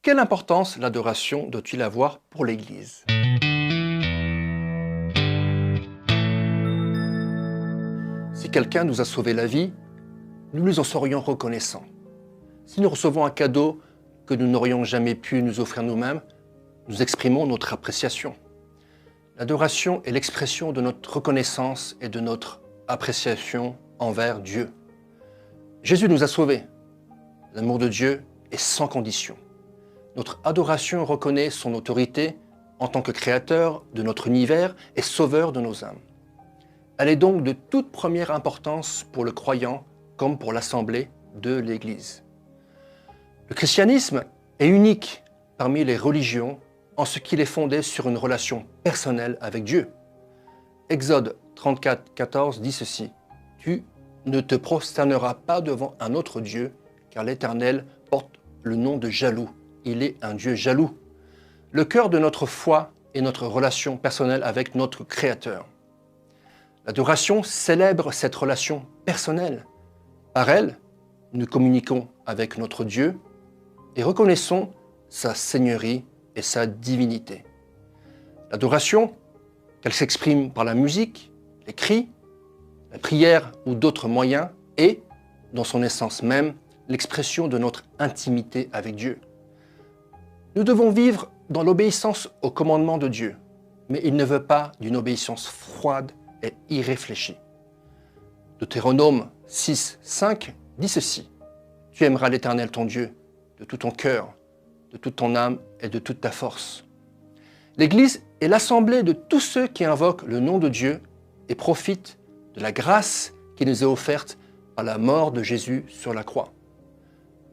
Quelle importance l'adoration doit-il avoir pour l'Église? Si quelqu'un nous a sauvé la vie, nous lui en serions reconnaissants. Si nous recevons un cadeau que nous n'aurions jamais pu nous offrir nous-mêmes, nous exprimons notre appréciation. L'adoration est l'expression de notre reconnaissance et de notre appréciation envers Dieu. Jésus nous a sauvés. L'amour de Dieu est sans condition. Notre adoration reconnaît son autorité en tant que créateur de notre univers et sauveur de nos âmes. Elle est donc de toute première importance pour le croyant comme pour l'assemblée de l'Église. Le christianisme est unique parmi les religions en ce qu'il est fondé sur une relation personnelle avec Dieu. Exode 34, 14 dit ceci: « Tu ne te prosterneras pas devant un autre Dieu, car l'Éternel porte le nom de jaloux. Il est un Dieu jaloux. » Le cœur de notre foi est notre relation personnelle avec notre Créateur. L'adoration célèbre cette relation personnelle. Par elle, nous communiquons avec notre Dieu et reconnaissons sa seigneurie et sa divinité. L'adoration, qu'elle s'exprime par la musique, les cris, la prière ou d'autres moyens, est, dans son essence même, l'expression de notre intimité avec Dieu. Nous devons vivre dans l'obéissance aux commandements de Dieu, mais il ne veut pas d'une obéissance froide et irréfléchie. Deutéronome 6, 5 dit ceci: « Tu aimeras l'Éternel ton Dieu de tout ton cœur, de toute ton âme et de toute ta force. » L'Église est l'assemblée de tous ceux qui invoquent le nom de Dieu et profitent de la grâce qui nous est offerte par la mort de Jésus sur la croix.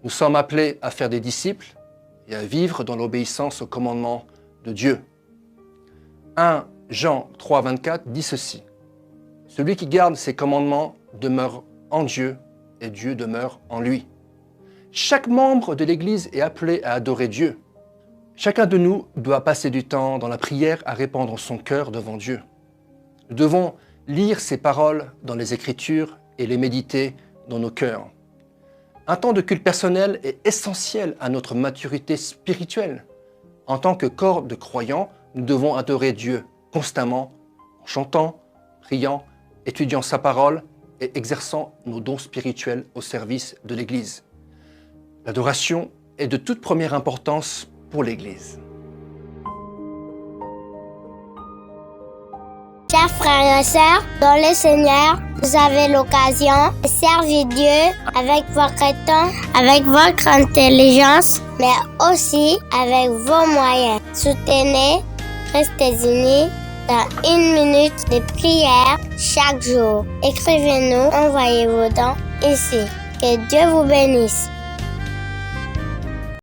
Nous sommes appelés à faire des disciples et à vivre dans l'obéissance aux commandements de Dieu. 1 Jean 3, 24 dit ceci: « Celui qui garde ses commandements demeure en Dieu et Dieu demeure en lui. » Chaque membre de l'Église est appelé à adorer Dieu. Chacun de nous doit passer du temps dans la prière à répandre son cœur devant Dieu. Nous devons lire ses paroles dans les Écritures et les méditer dans nos cœurs. Un temps de culte personnel est essentiel à notre maturité spirituelle. En tant que corps de croyants, nous devons adorer Dieu constamment, en chantant, priant, étudiant sa parole et exerçant nos dons spirituels au service de l'Église. L'adoration est de toute première importance pour l'Église. Chers frères et sœurs, dans le Seigneur, vous avez l'occasion de servir Dieu avec votre temps, avec votre intelligence, mais aussi avec vos moyens. Soutenez, restez unis dans 1 minute de prière chaque jour. Écrivez-nous, envoyez vos dons ici. Que Dieu vous bénisse.